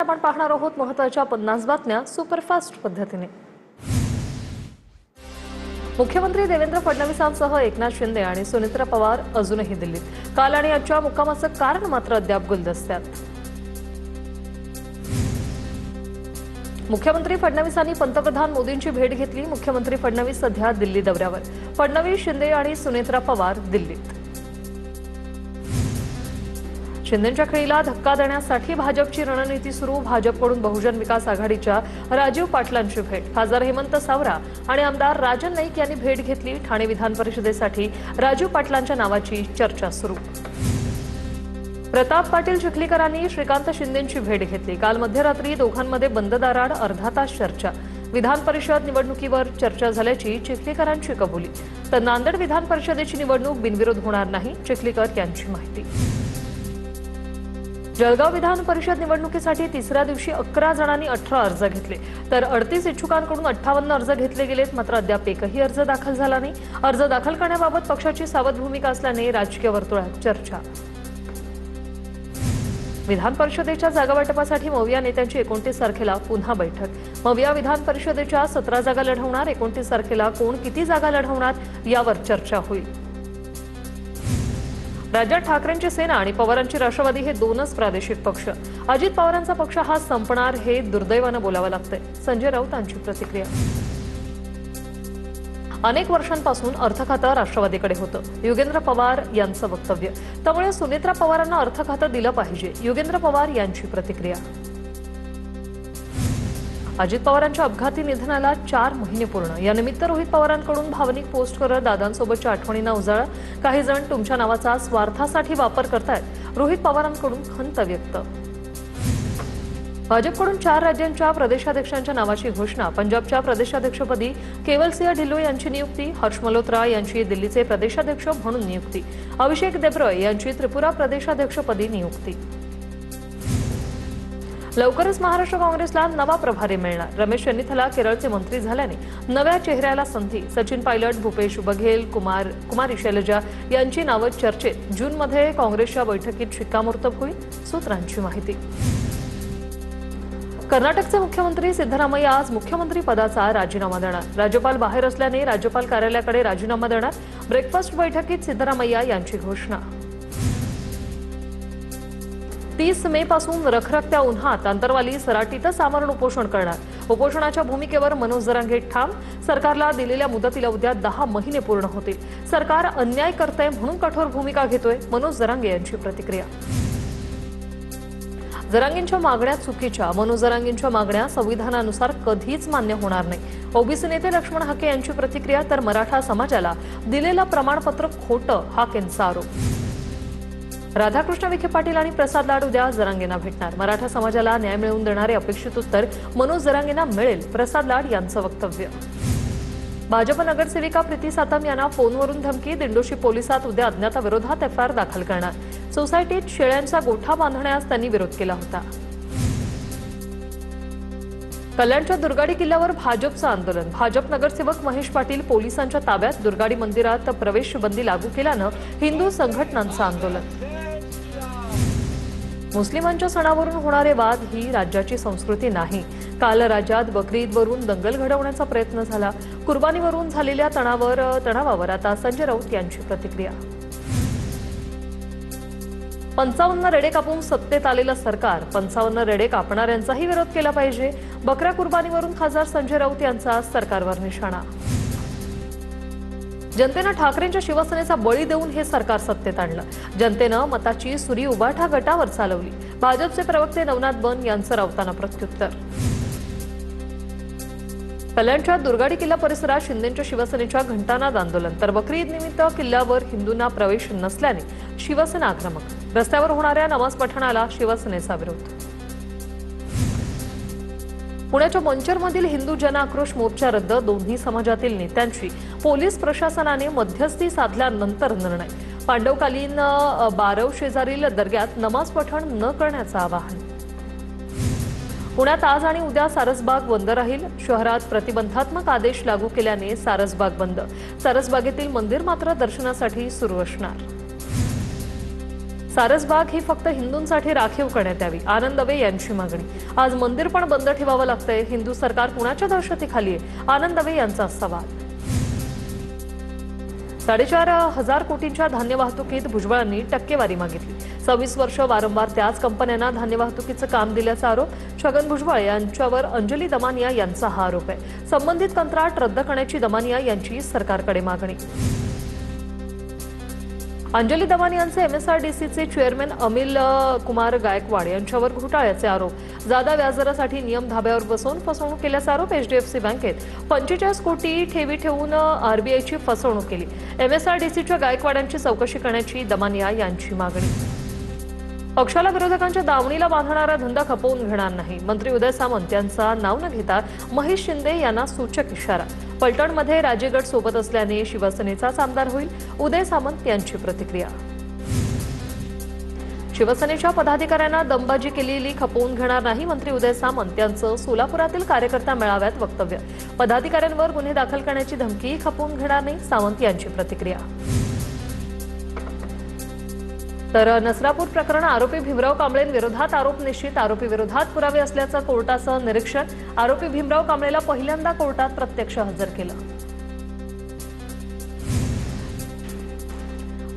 आपण पाहणार आहोत महत्त्वाच्या 50 बातम्या सुपरफास्ट पद्धतीने। मुख्यमंत्री देवेंद्र फडणवीसांसह एकनाथ शिंदे आणि सुनेत्रा पवार अजूनही दिल्लीत। काल आणि आजच्या मुक्कामाचं कारण मात्र अद्याप गुलदस्त्यात। मुख्यमंत्री फडणवीसांनी पंतप्रधान मोदींची भेट घेतली। मुख्यमंत्री फडणवीस सध्या दिल्ली दौऱ्यावर। फडणवीस, शिंदे आणि सुनेत्रा पवार दिल्लीत। शिंदेंच्या खेळीला धक्का देण्यासाठी भाजपची रणनीती सुरू। भाजपकडून बहुजन विकास आघाडीच्या राजीव पाटलांची भेट। खासदार हेमंत सावरा आणि आमदार राजन नाईक यांनी भेट घेतली। ठाणे विधान परिषदेसाठी राजीव पाटलांच्या नावाची चर्चा सुरू। प्रताप पाटील चिखलीकरांनी श्रीकांत शिंदेंची भेट घेतली। काल मध्यरात्री दोघांमध्ये बंद दाराआड अर्धा तास चर्चा। विधान परिषद निवडणुकीवर चर्चा झाल्याची चिखलीकरांची कबुली। तर नांदेड विधान परिषदेची निवडणूक बिनविरोध होणार नाही, चिखलीकर यांची माहिती। जळगाव विधान परिषद निवडणुकीसाठी तिसऱ्या दिवशी 11 जणांनी 18 अर्ज घेतले, तर 38 इच्छुकांकडून 58 अर्ज घेतले गेलेत। मात्र अद्याप एकही अर्ज दाखल झाला नाही। अर्ज दाखल करण्याबाबत पक्षाची सावध भूमिका असल्याने राजकीय वर्तुळात चर्चा। विधान परिषदेच्या जागा वाटपासाठी मविया नेत्यांची 29 तारखेला पुन्हा बैठक। मविया विधान परिषदेच्या 17 जागा लढवणार। 29 तारखेला कोण किती जागा लढवणार यावर चर्चा होईल। राज्यात ठाकरेंची सेना आणि पवारांची राष्ट्रवादी हे दोनच प्रादेशिक पक्ष। अजित पवारांचा पक्ष हा संपणार हे दुर्दैवानं बोलावं लागतंय, संजय राऊतांची प्रतिक्रिया। अनेक वर्षांपासून अर्थ खातं राष्ट्रवादीकडे होतं, युगेंद्र पवार यांचं वक्तव्य। त्यामुळे सुनेत्रा पवारांना अर्थ खातं दिलं पाहिजे, युगेंद्र पवार यांची प्रतिक्रिया। अजित पवारांच्या अपघाती निधनाला 4 महिने पूर्ण। यानिमित्त रोहित पवारांकडून भावनिक पोस्ट करत दादांसोबतच्या आठवणींना उजाळा। काही जण तुमच्या नावाचा स्वार्थासाठी वापर करतायत, रोहित पवारांकडून खंत व्यक्त। भाजपकडून 4 राज्यांच्या प्रदेशाध्यक्षांच्या नावाची घोषणा। पंजाबच्या प्रदेशाध्यक्षपदी केवलसिंह ढिल्लों यांची नियुक्ती। हर्ष मल्होत्रा यांची दिल्लीचे प्रदेशाध्यक्ष म्हणून नियुक्ती। अभिषेक देब्रॉय यांची त्रिपुरा प्रदेशाध्यक्षपदी नियुक्ती। लवकरच महाराष्ट्र काँग्रेसला नवा प्रभारी मिळणार। रमेश चन्नीथला केरळचे मंत्री झाल्याने नव्या चेहऱ्याला संधी। सचिन पायलट, भूपेश बघेल, कुमारी शैलजा यांची नावं चर्चेत। जूनमध्ये काँग्रेसच्या बैठकीत शिक्कामोर्तब होईल, सूत्रांची माहिती। कर्नाटकचे मुख्यमंत्री सिद्धरामय्या आज मुख्यमंत्री पदाचा राजीनामा देणार। राज्यपाल बाहेर असल्याने राज्यपाल कार्यालयाकडे राजीनामा देणार। ब्रेकफास्ट बैठकीत सिद्धरामय्या यांची घोषणा। 30 मे पासून रखरखत्या उन्हात आंतरवाली सराटीतच आमरण उपोषण करणार। उपोषणाच्या भूमिकेवर मनोज जरांगे ठाम। सरकारला दिलेल्या मुदतीला उद्या 10 महिने पूर्ण होतील। सरकार अन्याय करतंय म्हणून कठोर भूमिका घेतोय, मनोज जरांगे यांची प्रतिक्रिया। जरांगेंच्या मागण्या चुकीच्या। मनोज जरांगेंच्या मागण्या संविधानानुसार कधीच मान्य होणार नाही, ओबीसी नेते लक्ष्मण हाके यांची प्रतिक्रिया। तर मराठा समाजाला दिलेलं प्रमाणपत्र खोटं, हाकेंचा आरोप। राधाकृष्ण विखे पाटील आणि प्रसाद लाड उद्या जरांगेंना भेटणार। मराठा समाजाला न्याय मिळवून देणारे अपेक्षित उत्तर मनोज जरांगेंना मिळेल, प्रसाद लाड यांचं वक्तव्य। भाजप नगरसेविका प्रीती सातम यांना फोनवरून धमकी। दिंडोशी पोलिसात उद्या अज्ञाताविरोधात एफआयआर दाखल करणार। सोसायटीत शेळ्यांचा गोठा बांधण्यास त्यांनी विरोध केला होता। कल्याणच्या दुर्गाडी किल्ल्यावर भाजपचं आंदोलन। भाजप नगरसेवक महेश पाटील पोलिसांच्या ताब्यात। दुर्गाडी मंदिरात प्रवेश बंदी लागू केल्यानं हिंदू संघटनांचं आंदोलन। मुस्लिमांच्या सणावरून होणारे वाद ही राज्याची संस्कृती नाही। काल राज्यात बकरी ईदवरून दंगल घडवण्याचा प्रयत्न झाला। कुर्बानीवरून झालेल्या तणावावर आता संजय राऊत यांची प्रतिक्रिया। 55 रेडे कापून सत्तेत आलेलं सरकार 55 रेडे कापणाऱ्यांचाही विरोध केला पाहिजे। बकऱ्या कुर्बानीवरून खासदार संजय राऊत यांचा सरकारवर निशाणा। जनतेनं ठाकरेंच्या शिवसेनेचा बळी देऊन हे सरकार सत्तेत आणलं। जनतेनं मताची सुरी उबाठा गटावर चालवली। भाजपचे प्रवक्ते नवनाथ बन यांचं राऊतांना प्रत्युत्तर। कल्याणच्या दुर्गाडी किल्ला परिसरात शिंदेंच्या शिवसेनेच्या घंटानाद आंदोलन। तर बकरी ईद निमित्त किल्ल्यावर हिंदूंना प्रवेश नसल्याने शिवसेना आक्रमक। रस्त्यावर होणाऱ्या नमाज पठणाला शिवसेनेचा विरोध। पुण्याच्या मंचरमधील हिंदू जन आक्रोश मोर्चा रद्द। दोन्ही समाजातील नेत्यांची पोलीस प्रशासनाने मध्यस्थी साधल्यानंतर निर्णय। पांडवकालीन बारव शेजारील दर्ग्यात नमाज पठण न करण्याचं आवाहन। पुण्यात आज आणि उद्या सारसबाग बंद राहील। शहरात प्रतिबंधात्मक आदेश लागू केल्याने सारसबाग बंद। सारसबागेतील मंदिर मात्र दर्शनासाठी सुरू असणार। सारसबाग ही फक्त हिंदूंसाठी राखीव करण्यात यावी, आनंद दवे यांची मागणी। आज मंदिर पण बंद ठेवावं लागतंय, हिंदू सरकार कुणाच्या दहशतीखाली आहे, आनंद दवे यांचा सवाल। 4.5 कोटींच्या धान्य वाहतुकीत भुजबळांनी टक्केवारी मागितली। 26 वर्ष वारंवार त्याच कंपन्यांना धान्य वाहतुकीचं काम दिल्याचा आरोप छगन भुजबळ यांच्यावर अंजली दमानिया यांचा हा आरोप आहे। संबंधित कंत्राट रद्द करण्याची दमानिया यांची सरकारकडे मागणी। अंजली दमानियांचे MSRDCचे चेअरमन अनिल कुमार गायकवाड यांच्यावर घोटाळ्याचे आरोप। जादा व्याजदरासाठी नियम धाब्यावर बसवून फसवणूक केल्याचा आरोप। HDFC बँकेत 45 कोटी ठेवी ठेवून RBIची फसवणूक केली। MSRDCच्या गायकवाडांची चौकशी करण्याची दमानिया यांची मागणी। पक्षाला विरोधकांच्या दावणीला बांधणारा धंदा खपवून घेणार नाही, मंत्री उदय सामंत यांचा नाव न घेता महेश शिंदे यांना सूचक इशारा। पलटणमध्ये राजे गट सोबत असल्याने शिवसेनेचाच आमदार होईल, उदय सामंत यांची प्रतिक्रिया। शिवसेनेच्या पदाधिकाऱ्यांना दमबाजी केलेली खपवून घेणार नाही, मंत्री उदय सामंत यांचं सोलापुरातील कार्यकर्ता मेळाव्यात वक्तव्य। पदाधिकाऱ्यांवर गुन्हे दाखल करण्याची धमकीही खपवून घेणार नाही, सामंत यांची प्रतिक्रिया। तर नसरापूर प्रकरण आरोपी भीमराव कांबळेंविरोधात आरोप निश्चित, आरोपी विरोधात पुरावे असल्याचं कोर्टाचं निरीक्षण। आरोपी भीमराव कांबळेला पहिल्यांदा कोर्टात प्रत्यक्ष हजर केलं।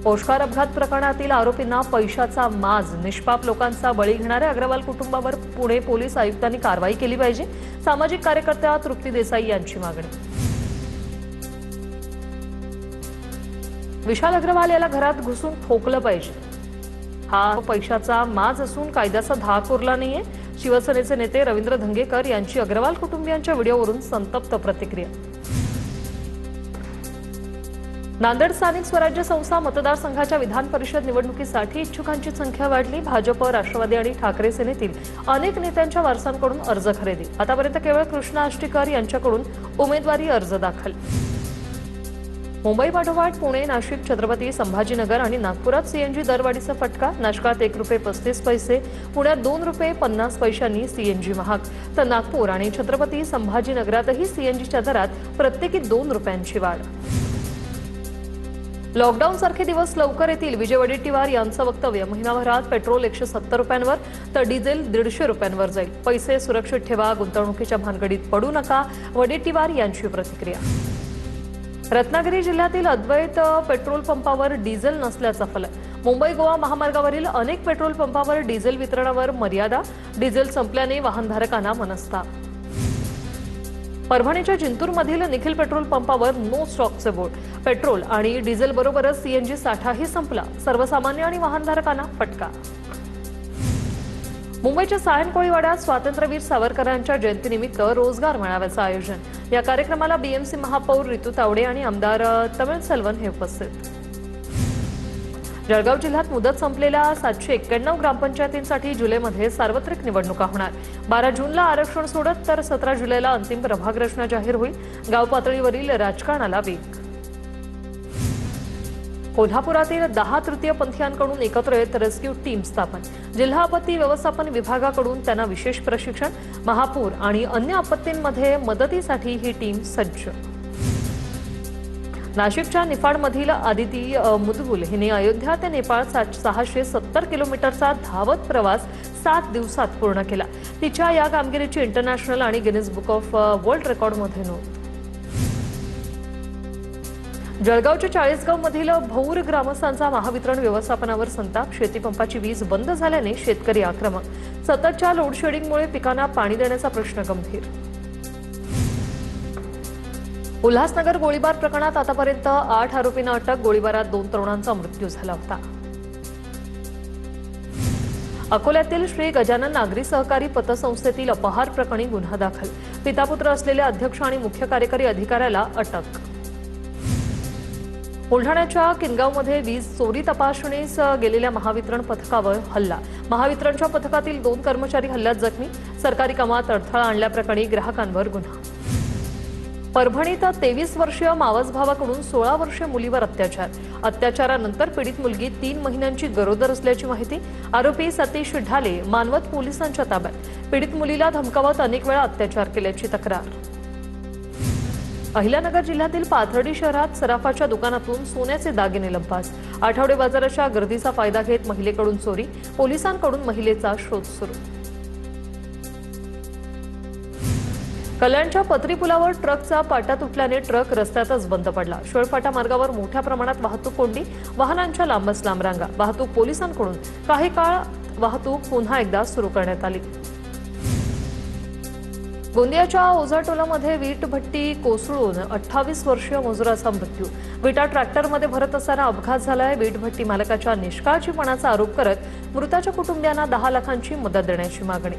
पोशकार अपघात प्रकरणातील आरोपींना पैशाचा माज, निष्पाप लोकांचा बळी घेणाऱ्या अग्रवाल कुटुंबावर पुणे पोलीस आयुक्तांनी कारवाई केली पाहिजे, सामाजिक कार्यकर्त्या तृप्ती देसाई यांची मागणी। विशाल अग्रवाल याला घरात घुसून ठोकलं पाहिजे, हा पैशाचा माज असून कायद्याचा धाक उरला नाहीये, शिवसेनेचे नेते रवींद्र धंगेकर यांची अग्रवाल कुटुंबियांच्या व्हिडिओवरून संतप्त प्रतिक्रिया। नांदेड स्थानिक स्वराज्य संस्था मतदारसंघाच्या विधान परिषद निवडणुकीसाठी इच्छुकांची संख्या वाढली। भाजप, राष्ट्रवादी आणि ठाकरे सेनेतील अनेक नेत्यांच्या वारसांकडून अर्ज खरेदी। आतापर्यंत केवळ कृष्णा आष्टीकर यांच्याकडून उमेदवारी अर्ज दाखल। मुंबई पाठोपाठ पुणे, नाशिक, छत्रपती संभाजीनगर आणि नागपुरात सीएनजी दरवाढीचा फटका। नाशकात ₹1.35, पुण्यात ₹2.50 सीएनजी महाग, तर नागपूर आणि छत्रपती संभाजीनगरातही सीएनजीच्या दरात प्रत्येकी ₹2ची वाढ। लॉकडाऊन सारखे दिवस लवकर येतील, विजय वडेट्टीवार यांचं वक्तव्य। महिनाभरात पेट्रोल ₹170 तर डिझेल ₹150 जाईल, पैसे सुरक्षित ठेवा, गुंतवणुकीच्या भानगडीत पडू नका, वडेट्टीवार यांची प्रतिक्रिया। रत्नागिरी जिल्ह्यातील अद्वैत पेट्रोल पंपावर डिझेल नसल्याचा फलक। मुंबई गोवा महामार्गावरील अनेक पेट्रोल पंपावर डिझेल वितरणावर मर्यादा, डिझेल संपल्याने वाहनधारकांना मनस्ताप। परभणीच्या जिंतूरमधील निखिल पेट्रोल पंपावर नो स्टॉकचे बोर्ड, पेट्रोल आणि डिझेल बरोबरच सीएनजी साठाही संपला, सर्वसामान्य आणि वाहनधारकांना फटका। मुंबईच्या सायन कोळीवाड्यात स्वातंत्र्यवीर सावरकरांच्या जयंतीनिमित्त रोजगार मेळाव्याचं आयोजन। या कार्यक्रमाला BMC महापौर रितू तावडे आणि आमदार तमिळसेल्वन हे उपस्थित। जळगाव जिल्ह्यात मुदत संपलेल्या 791 ग्रामपंचायतींसाठी जुलैमध्ये सार्वत्रिक निवडणुका होणार। 12 जूनला आरक्षण सोडत तर 17 जुलैला अंतिम प्रभाग रचना जाहीर होईल। गाव पातळीवरील राजकारणाला वेग। कोल्हापुरातील 10 तृतीयपंथीयांकडून एकत्र येत रेस्क्यू टीम स्थापन। जिल्हा आपत्ती व्यवस्थापन विभागाकडून त्यांना विशेष प्रशिक्षण। महापूर आणि अन्य आपत्तींमध्ये मदतीसाठी ही टीम सज्ज। नाशिकच्या निफाडमधील आदिती मुदगुल हिने अयोध्या ते नेपाळ 670 किलोमीटरचा धावत प्रवास 7 दिवसात पूर्ण केला। तिच्या या कामगिरीची इंटरनॅशनल आणि गिनीज बुक ऑफ वर्ल्ड रेकॉर्डमध्ये नोंद। जळगावच्या 40 गावमधील भौर ग्रामस्थांचा महावितरण व्यवस्थापनावर संताप। शेतीपंपाची वीज बंद झाल्याने शेतकरी आक्रमक। सततच्या लोडशेडिंगमुळे पिकांना पाणी देण्याचा प्रश्न गंभीर। उल्हासनगर गोळीबार प्रकरणात आतापर्यंत 8 आरोपींना अटक। गोळीबारात 2 तरुणांचा मृत्यू झाला होता। अकोल्यातील श्री गजानन नागरी सहकारी पतसंस्थेतील अपहार प्रकरणी गुन्हा दाखल। पितापुत्र असलेल्या अध्यक्ष आणि मुख्य कार्यकारी अधिकाऱ्याला अटक। बुलढाण्याच्या किनगावमध्ये वीज चोरी तपासणीस गेलेल्या महावितरण पथकावर हल्ला। महावितरणच्या पथकातील 2 कर्मचारी हल्ल्यात जखमी। सरकारी कामात अडथळा आणल्याप्रकरणी ग्राहकांवर गुन्हा। परभणीत 23 वर्षीय मावस भावाकडून 16 वर्षीय मुलीवर अत्याचार। अत्याचारानंतर पीडित मुलगी 3 महिन्यांची गरोदर असल्याची माहिती। आरोपी सतीश ढाले मानवत पोलिसांच्या ताब्यात। पीडित मुलीला धमकावत अनेक वेळा अत्याचार केल्याची तक्रार। अहिल्यानगर जिल्ह्यातील पाथर्डी शहरात सराफाच्या दुकानातून सोन्याचे दागिने लंपास। आठवडे बाजाराच्या गर्दीचा फायदा घेत महिलेकडून चोरी, पोलिसांकडून महिलेचा शोध सुरू। कल्याणच्या पत्री पुलावर ट्रकचा पाटा तुटल्याने ट्रक रस्त्यातच बंद पडला। शिळफाटा मार्गावर मोठ्या प्रमाणात वाहतूक कोंडी, वाहनांच्या लांबच लांब रांगा। वाहतूक पोलिसांकडून काही काळ वाहतूक पुन्हा एकदा सुरू करण्यात आली। गोंदियाच्या ओझाटोलामध्ये वीट भट्टी कोसळून 28 वर्षीय मजुराचा मृत्यू। विटा ट्रॅक्टरमध्ये भरत असताना अपघात झालाय। वीट भट्टी मालकाच्या निष्काळजीपणाचा आरोप करत मृताच्या कुटुंबियांना 10 लाखांची मदत देण्याची मागणी।